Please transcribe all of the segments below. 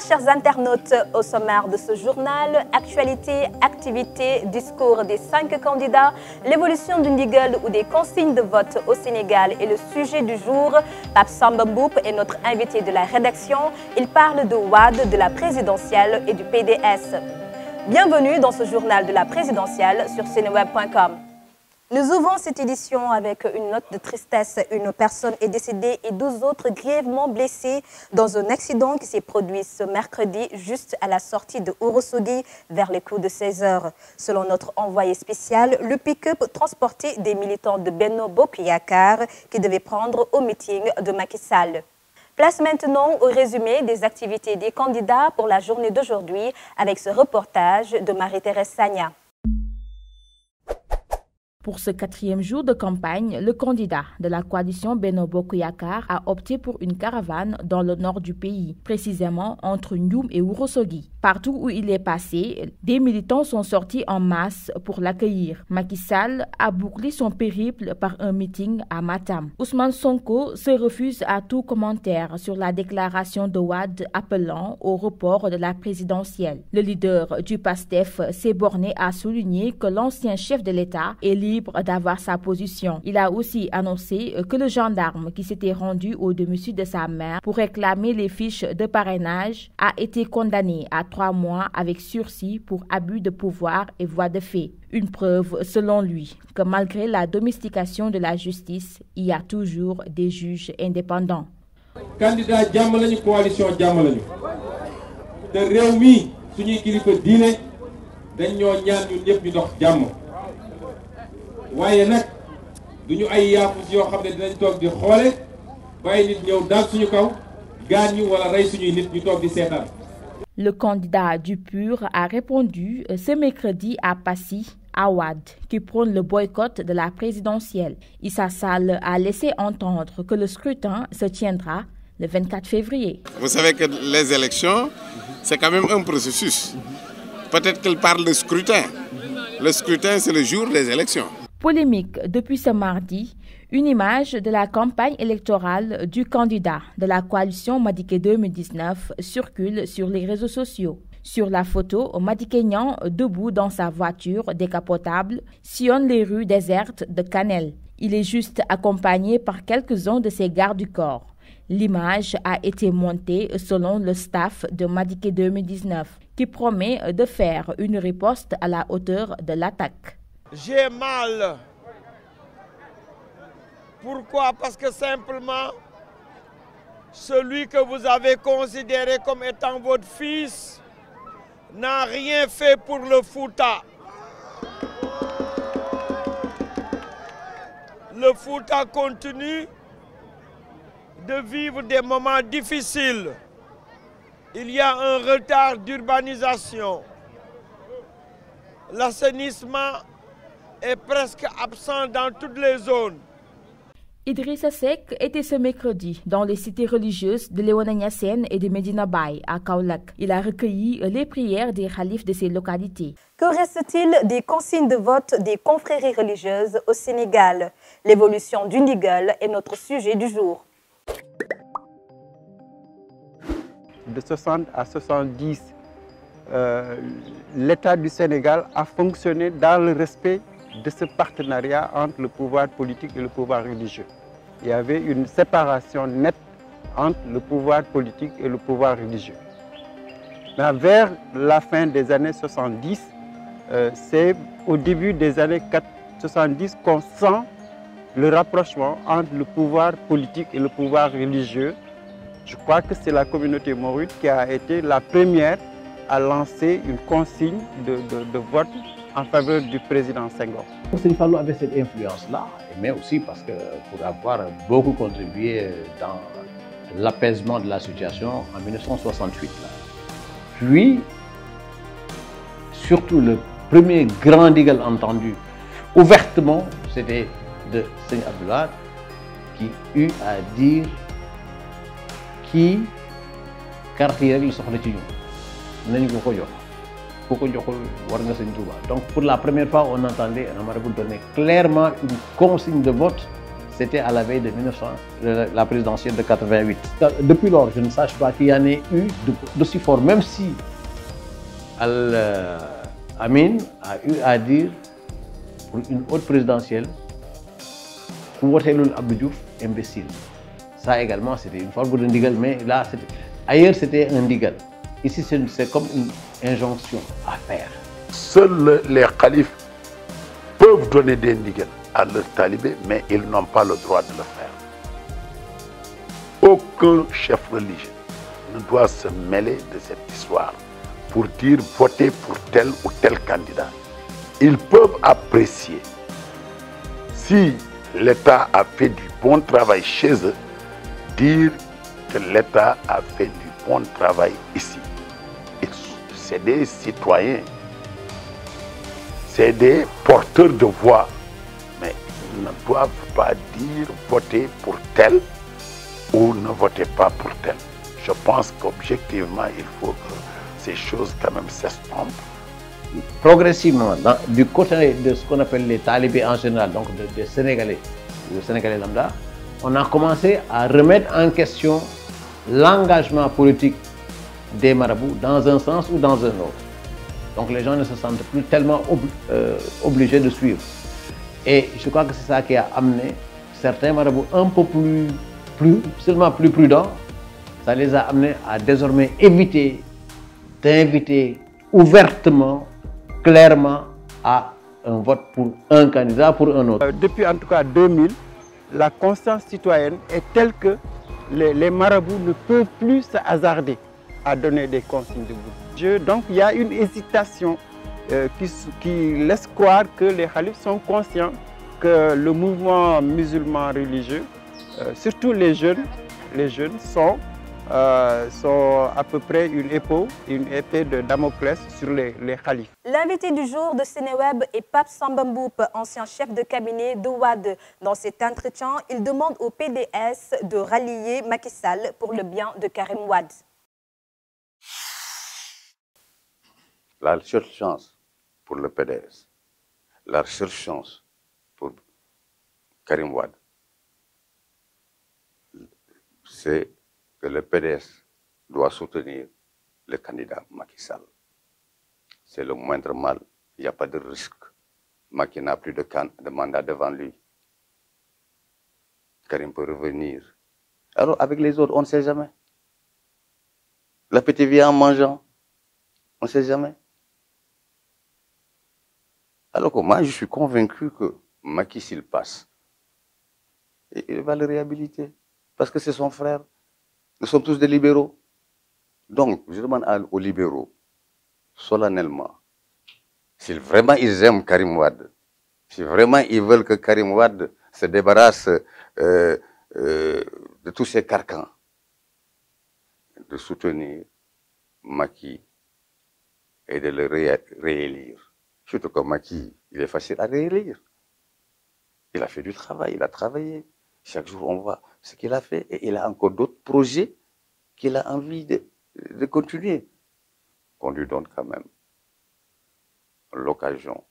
chers internautes, au sommaire de ce journal, actualité, activité, discours des 5 candidats, l'évolution du Ndigal ou des consignes de vote au Sénégal est le sujet du jour. Pape Samba Mboup est notre invité de la rédaction. Il parle de Wade, de la présidentielle et du PDS. Bienvenue dans ce journal de la présidentielle sur Seneweb.com. Nous ouvrons cette édition avec une note de tristesse. Une personne est décédée et 12 autres grièvement blessés dans un accident qui s'est produit ce mercredi juste à la sortie de Ourossogui vers les coups de 16 h. Selon notre envoyé spécial, le pick-up transportait des militants de Benno Bokk Yakaar qui devaient prendre au meeting de Macky Sall. Place maintenant au résumé des activités des candidats pour la journée d'aujourd'hui avec ce reportage de Marie-Thérèse Sagna. Pour ce 4e jour de campagne, le candidat de la coalition Benno Bokk Yakaar a opté pour une caravane dans le nord du pays, précisément entre Ndioum et Ourossogui. Partout où il est passé, des militants sont sortis en masse pour l'accueillir. Macky Sall a bouclé son périple par un meeting à Matam. Ousmane Sonko se refuse à tout commentaire sur la déclaration de Wade appelant au report de la présidentielle. Le leader du PASTEF s'est borné à souligner que l'ancien chef de l'État est libre d'avoir sa position. Il a aussi annoncé que le gendarme qui s'était rendu au domicile de sa mère pour réclamer les fiches de parrainage a été condamné à 3 mois avec sursis pour abus de pouvoir et voie de fait. Une preuve, selon lui, que malgré la domestication de la justice, il y a toujours des juges indépendants. Candidat jàmm lañu, coalition jàmm lañu. Te réew mi suñuy kilifa diine dañ ñoo ñaan ñun ñëpp ñu dox jàmm. Waaye nag duñu ay yaafus yoo xam ne dinañ toog di xoole bàyyi nit ñëw daal suñu kaw gaañ ñu wala rey suñuy nit ñu toog di seetaan. Le candidat du PUR a répondu ce mercredi à Passy, à Wade, qui prône le boycott de la présidentielle. Issa Sall a laissé entendre que le scrutin se tiendra le 24 février. Vous savez que les élections, c'est quand même un processus. Peut-être qu'il parle de scrutin. Le scrutin, c'est le jour des élections. Polémique depuis ce mardi, une image de la campagne électorale du candidat de la coalition Madické 2019 circule sur les réseaux sociaux. Sur la photo, Madické Niang, debout dans sa voiture décapotable, sillonne les rues désertes de Kanel. Il est juste accompagné par quelques-uns de ses gardes du corps. L'image a été montée selon le staff de Madické 2019, qui promet de faire une riposte à la hauteur de l'attaque. J'ai mal. Pourquoi? Parce que simplement, celui que vous avez considéré comme étant votre fils n'a rien fait pour le Fouta. Le Fouta continue de vivre des moments difficiles. Il y a un retard d'urbanisation. L'assainissement est presque absent dans toutes les zones. Idrissa Seck était ce mercredi dans les cités religieuses de Léona Niassène et de Medina Baye à Kaolack. Il a recueilli les prières des khalifes de ces localités. Que reste-t-il des consignes de vote des confréries religieuses au Sénégal? L'évolution du Ndigal est notre sujet du jour. De 60 à 70, l'État du Sénégal a fonctionné dans le respect de ce partenariat entre le pouvoir politique et le pouvoir religieux. Il y avait une séparation nette entre le pouvoir politique et le pouvoir religieux. Mais vers la fin des années 70, c'est au début des années 70 qu'on sent le rapprochement entre le pouvoir politique et le pouvoir religieux. Je crois que c'est la communauté mouride qui a été la première à lancer une consigne de vote en faveur du président Senghor. Serigne Fallou avait cette influence-là, mais aussi parce que pour avoir beaucoup contribué dans l'apaisement de la situation en 1968. Puis, surtout le premier grand ndigal entendu ouvertement, c'était de Serigne Abdoulaye qui eut à dire qui quartier rek la soxla ci ñun nañu ko ko jox. Donc pour la première fois, on entendait un marabout donner clairement une consigne de vote c'était à la veille de la présidentielle de 88. Depuis lors, je ne sache pas qu'il y en ait eu d'aussi fort, même si Amin a eu à dire pour une autre présidentielle, Abdou Diouf, imbécile. Ça également, c'était une forme de ndigal, mais là, ailleurs, c'était un ndigal. Ici, c'est comme une injonction à faire. Seuls les khalifes peuvent donner des ndigal à leurs talibés, mais ils n'ont pas le droit de le faire. Aucun chef religieux ne doit se mêler de cette histoire pour dire voter pour tel ou tel candidat. Ils peuvent apprécier si l'État a fait du bon travail chez eux, dire que l'État a fait du bon travail ici. C'est des citoyens, c'est des porteurs de voix, mais ils ne doivent pas dire votez pour tel ou ne votez pas pour tel. Je pense qu'objectivement, il faut que ces choses quand même s'estompent. Progressivement, du côté de ce qu'on appelle les talibés en général, donc des Sénégalais, le Sénégalais lambda, on a commencé à remettre en question l'engagement politique des marabouts dans un sens ou dans un autre. Donc les gens ne se sentent plus tellement obligés de suivre. Et je crois que c'est ça qui a amené certains marabouts un peu seulement plus prudents. Ça les a amenés à désormais éviter d'inviter ouvertement, clairement à un vote pour un candidat, pour un autre. Depuis en tout cas 2000, la conscience citoyenne est telle que les marabouts ne peuvent plus se hasarder à donner des consignes de vote. Donc il y a une hésitation qui laisse croire que les khalifes sont conscients que le mouvement musulman religieux, surtout les jeunes sont à peu près une épée de Damoclès sur les khalifes. L'invité du jour de Seneweb est Pape Samba Mboup, ancien chef de cabinet de Wade. Dans cet entretien, il demande au PDS de rallier Macky Sall pour le bien de Karim Wade. La seule chance pour le PDS, la seule chance pour Karim Wade, c'est que le PDS doit soutenir le candidat Macky Sall. C'est le moindre mal, il n'y a pas de risque. Macky n'a plus de mandat devant lui. Karim peut revenir. Alors avec les autres, on ne sait jamais. L'appétit vient en mangeant, on ne sait jamais. Alors que moi, je suis convaincu que Macky, s'il passe, il va le réhabiliter. Parce que c'est son frère. Nous sommes tous des libéraux. Donc, je demande aux libéraux, solennellement, si vraiment ils aiment Karim Wade, si vraiment ils veulent que Karim Wade se débarrasse de tous ces carcans, de soutenir Macky et de le réélire. Surtout que Macky, il est facile à réélire. Il a fait du travail, il a travaillé. Chaque jour, on voit ce qu'il a fait et il a encore d'autres projets qu'il a envie de continuer. On lui donne quand même l'occasion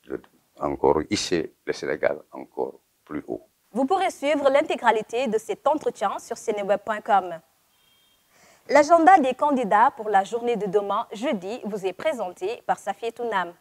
de encore hisser le Sénégal encore plus haut. Vous pourrez suivre l'intégralité de cet entretien sur seneweb.com. L'agenda des candidats pour la journée de demain, jeudi, vous est présenté par Safi Tounam.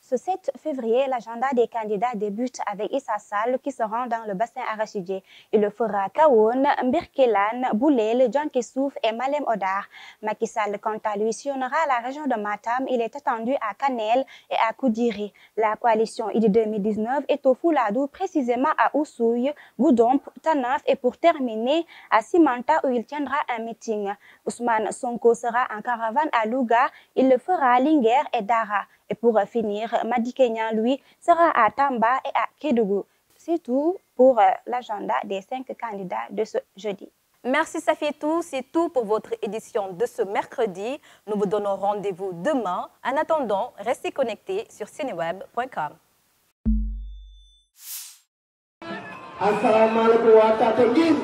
Ce 7 février, l'agenda des candidats débute avec Issa Sall qui se rend dans le bassin arachidier. Il le fera à Kahone, Mbirkelane, Boulel, Djankesouf et Malem Odar. Macky Sall, quant à lui, sillonnera la région de Matam. Il est attendu à Kanel et à Koudiri. La coalition ID 2019 est au Fouladou, précisément à Oussouye, Goudomp, Tanaf et pour terminer à Simanta où il tiendra un meeting. Ousmane Sonko sera en caravane à Louga. Il le fera à Linguère et Dara. Et pour finir, Madi Kenyan, lui, sera à Tamba et à Kédougou. C'est tout pour l'agenda des 5 candidats de ce jeudi. Merci Safietou, c'est tout pour votre édition de ce mercredi. Nous vous donnons rendez-vous demain. En attendant, restez connectés sur seneweb.com. Assalamu alaikum wa rahmatullahi.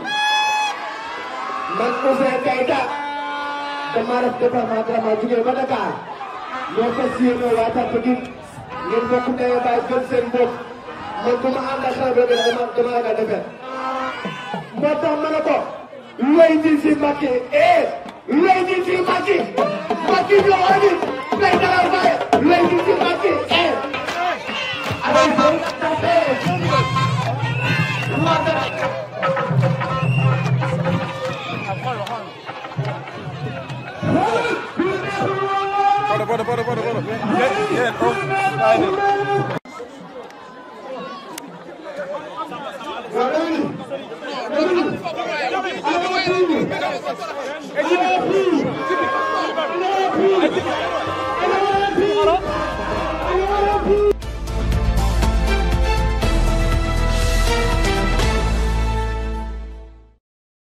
Man Ousseyn Keita dama def département Dramane jógee ba Dakar ñoo fas yéene waa Tataguine ngeen bokk ndeye baay gën seen bopp man bu ma ànd ak xale bi dama ragal defet moo tax ma ne ko looy di si Macky looy di si Macky Macky ñoo andi day dara baye looy di si Macky alors